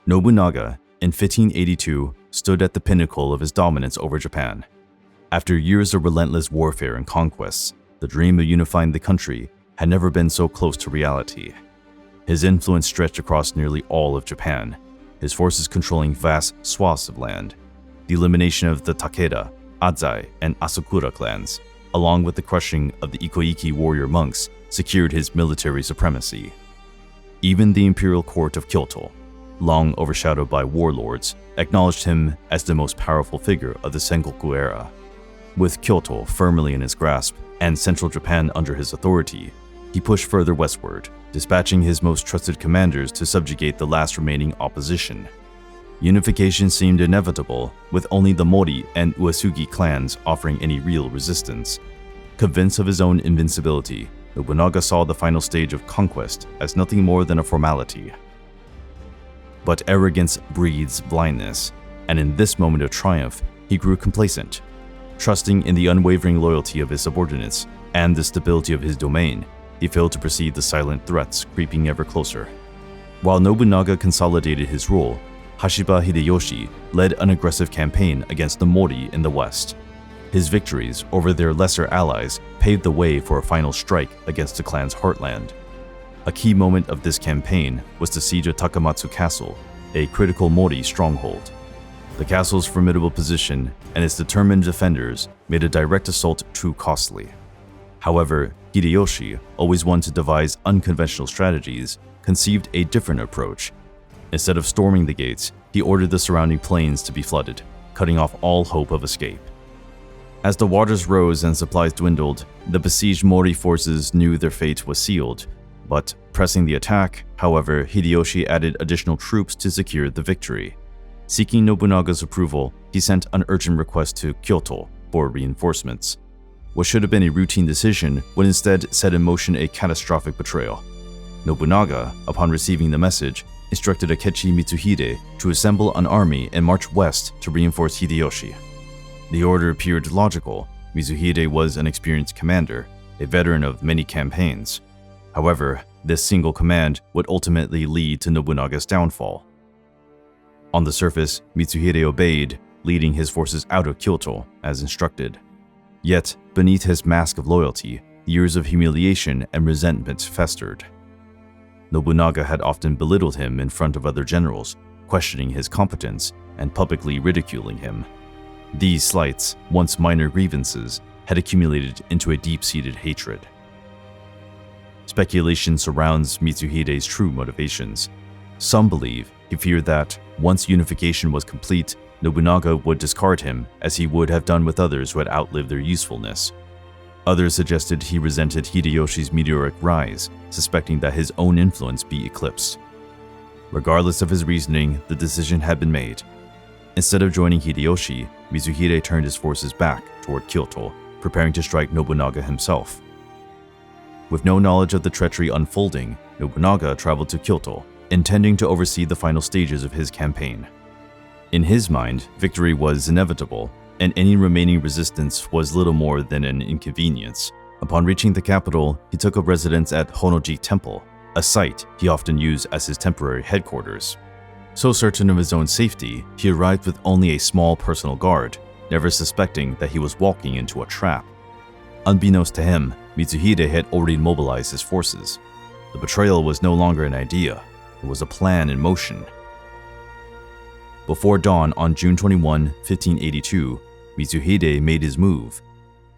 Nobunaga, in 1582, stood at the pinnacle of his dominance over Japan. After years of relentless warfare and conquests, the dream of unifying the country had never been so close to reality. His influence stretched across nearly all of Japan, his forces controlling vast swaths of land. The elimination of the Takeda, Adzai, and Asakura clans, along with the crushing of the Ikoiki warrior monks, secured his military supremacy. Even the imperial court of Kyoto, long overshadowed by warlords, acknowledged him as the most powerful figure of the Sengoku era. With Kyoto firmly in his grasp and central Japan under his authority, he pushed further westward, dispatching his most trusted commanders to subjugate the last remaining opposition. Unification seemed inevitable, with only the Mori and Uesugi clans offering any real resistance. Convinced of his own invincibility, Nobunaga saw the final stage of conquest as nothing more than a formality. But arrogance breeds blindness, and in this moment of triumph, he grew complacent. Trusting in the unwavering loyalty of his subordinates and the stability of his domain, he failed to perceive the silent threats creeping ever closer. While Nobunaga consolidated his rule, Hashiba Hideyoshi led an aggressive campaign against the Mori in the west. His victories over their lesser allies paved the way for a final strike against the clan's heartland. A key moment of this campaign was the siege of Takamatsu Castle, a critical Mori stronghold. The castle's formidable position and its determined defenders made a direct assault too costly. However, Hideyoshi, always one to devise unconventional strategies, conceived a different approach. Instead of storming the gates, he ordered the surrounding plains to be flooded, cutting off all hope of escape. As the waters rose and supplies dwindled, the besieged Mori forces knew their fate was sealed. But pressing the attack, however, Hideyoshi added additional troops to secure the victory. Seeking Nobunaga's approval, he sent an urgent request to Kyoto for reinforcements. What should have been a routine decision would instead set in motion a catastrophic betrayal. Nobunaga, upon receiving the message, instructed Akechi Mitsuhide to assemble an army and march west to reinforce Hideyoshi. The order appeared logical. Mitsuhide was an experienced commander, a veteran of many campaigns. However, this single command would ultimately lead to Nobunaga's downfall. On the surface, Mitsuhide obeyed, leading his forces out of Kyoto as instructed. Yet, beneath his mask of loyalty, years of humiliation and resentment festered. Nobunaga had often belittled him in front of other generals, questioning his competence and publicly ridiculing him. These slights, once minor grievances, had accumulated into a deep-seated hatred. Speculation surrounds Mitsuhide's true motivations. Some believe he feared that, once unification was complete, Nobunaga would discard him as he would have done with others who had outlived their usefulness. Others suggested he resented Hideyoshi's meteoric rise, suspecting that his own influence be eclipsed. Regardless of his reasoning, the decision had been made. Instead of joining Hideyoshi, Mitsuhide turned his forces back toward Kyoto, preparing to strike Nobunaga himself. With no knowledge of the treachery unfolding, Nobunaga traveled to Kyoto, intending to oversee the final stages of his campaign. In his mind, victory was inevitable, and any remaining resistance was little more than an inconvenience. Upon reaching the capital, he took up residence at Hono-ji Temple, a site he often used as his temporary headquarters. So certain of his own safety, he arrived with only a small personal guard, never suspecting that he was walking into a trap. Unbeknownst to him, Mitsuhide had already mobilized his forces. The betrayal was no longer an idea, it was a plan in motion. Before dawn on June 21, 1582, Mitsuhide made his move.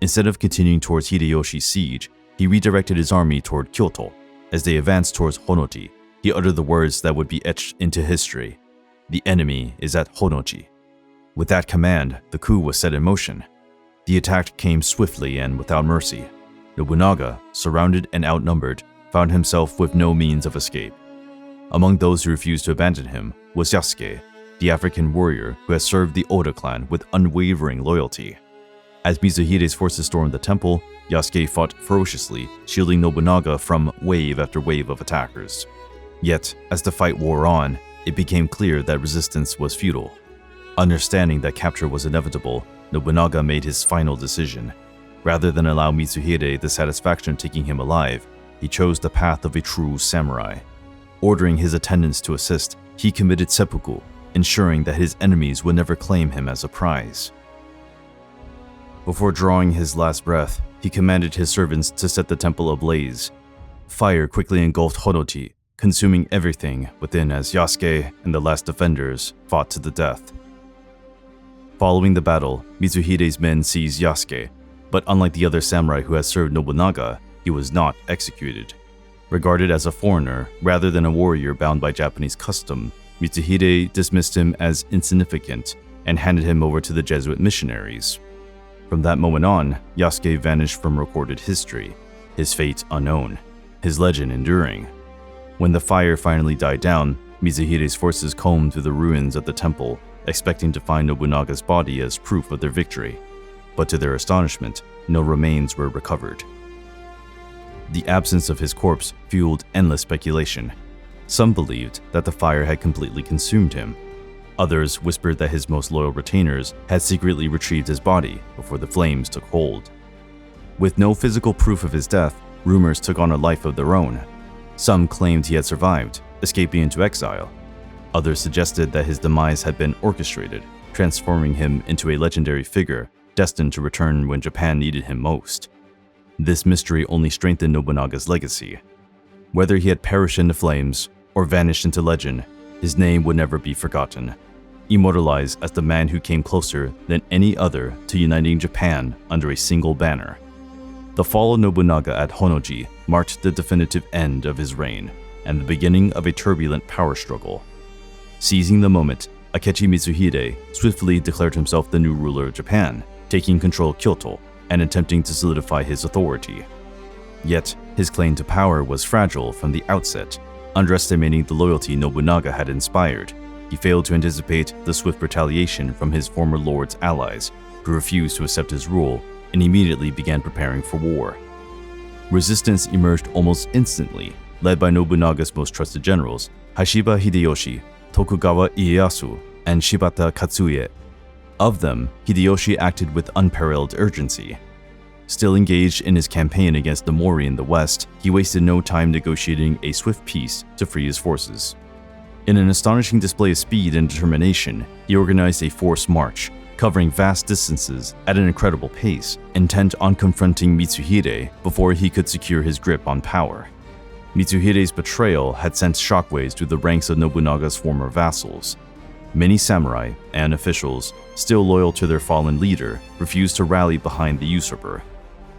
Instead of continuing towards Hideyoshi's siege, he redirected his army toward Kyoto. As they advanced towards Honoji, he uttered the words that would be etched into history: "The enemy is at Honoji." With that command, the coup was set in motion. The attack came swiftly and without mercy. Nobunaga, surrounded and outnumbered, found himself with no means of escape. Among those who refused to abandon him was Yasuke, the African warrior who had served the Oda clan with unwavering loyalty. As Mitsuhide's forces stormed the temple, Yasuke fought ferociously, shielding Nobunaga from wave after wave of attackers. Yet, as the fight wore on, it became clear that resistance was futile. Understanding that capture was inevitable, Nobunaga made his final decision. Rather than allow Mitsuhide the satisfaction of taking him alive, he chose the path of a true samurai. Ordering his attendants to assist, he committed seppuku, ensuring that his enemies would never claim him as a prize. Before drawing his last breath, he commanded his servants to set the temple ablaze. Fire quickly engulfed Hono-ji, consuming everything within as Yasuke and the last defenders fought to the death. Following the battle, Mitsuhide's men seized Yasuke, but unlike the other samurai who had served Nobunaga, he was not executed. Regarded as a foreigner rather than a warrior bound by Japanese custom, Mitsuhide dismissed him as insignificant and handed him over to the Jesuit missionaries. From that moment on, Yasuke vanished from recorded history, his fate unknown, his legend enduring. When the fire finally died down, Mitsuhide's forces combed through the ruins of the temple, expecting to find Nobunaga's body as proof of their victory. But to their astonishment, no remains were recovered. The absence of his corpse fueled endless speculation. Some believed that the fire had completely consumed him. Others whispered that his most loyal retainers had secretly retrieved his body before the flames took hold. With no physical proof of his death, rumors took on a life of their own. Some claimed he had survived, escaping into exile. Others suggested that his demise had been orchestrated, transforming him into a legendary figure destined to return when Japan needed him most. This mystery only strengthened Nobunaga's legacy. Whether he had perished in the flames or vanished into legend, his name would never be forgotten, immortalized as the man who came closer than any other to uniting Japan under a single banner. The fall of Nobunaga at Hono-ji marked the definitive end of his reign and the beginning of a turbulent power struggle. Seizing the moment, Akechi Mitsuhide swiftly declared himself the new ruler of Japan, taking control of Kyoto and attempting to solidify his authority. Yet, his claim to power was fragile from the outset. Underestimating the loyalty Nobunaga had inspired, he failed to anticipate the swift retaliation from his former lord's allies, who refused to accept his rule and immediately began preparing for war. Resistance emerged almost instantly, led by Nobunaga's most trusted generals, Hashiba Hideyoshi, Tokugawa Ieyasu, and Shibata Katsuie. Of them, Hideyoshi acted with unparalleled urgency. Still engaged in his campaign against the Mori in the west, he wasted no time negotiating a swift peace to free his forces. In an astonishing display of speed and determination, he organized a forced march, covering vast distances at an incredible pace, intent on confronting Mitsuhide before he could secure his grip on power. Mitsuhide's betrayal had sent shockwaves through the ranks of Nobunaga's former vassals. Many samurai and officials, still loyal to their fallen leader, refused to rally behind the usurper.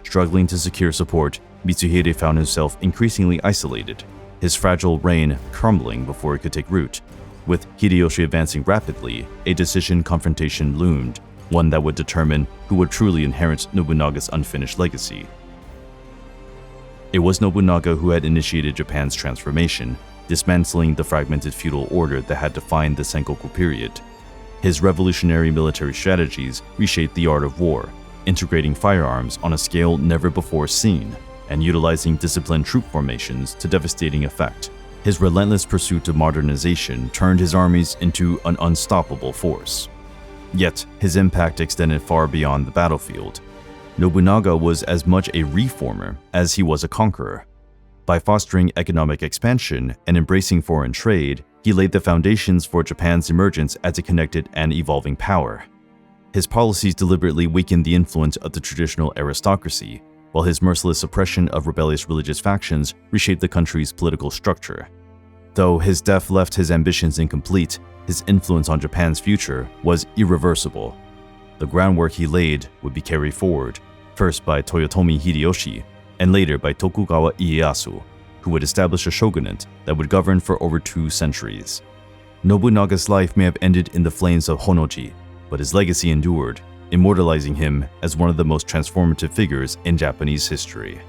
Struggling to secure support, Mitsuhide found himself increasingly isolated, his fragile reign crumbling before it could take root. With Hideyoshi advancing rapidly, a decision confrontation loomed, one that would determine who would truly inherit Nobunaga's unfinished legacy. It was Nobunaga who had initiated Japan's transformation, dismantling the fragmented feudal order that had defined the Sengoku period. His revolutionary military strategies reshaped the art of war, integrating firearms on a scale never before seen, and utilizing disciplined troop formations to devastating effect. His relentless pursuit of modernization turned his armies into an unstoppable force. Yet, his impact extended far beyond the battlefield. Nobunaga was as much a reformer as he was a conqueror. By fostering economic expansion and embracing foreign trade, he laid the foundations for Japan's emergence as a connected and evolving power. His policies deliberately weakened the influence of the traditional aristocracy, while his merciless suppression of rebellious religious factions reshaped the country's political structure. Though his death left his ambitions incomplete, his influence on Japan's future was irreversible. The groundwork he laid would be carried forward, first by Toyotomi Hideyoshi, and later by Tokugawa Ieyasu, who would establish a shogunate that would govern for over 2 centuries. Nobunaga's life may have ended in the flames of Hono-ji, but his legacy endured, immortalizing him as one of the most transformative figures in Japanese history.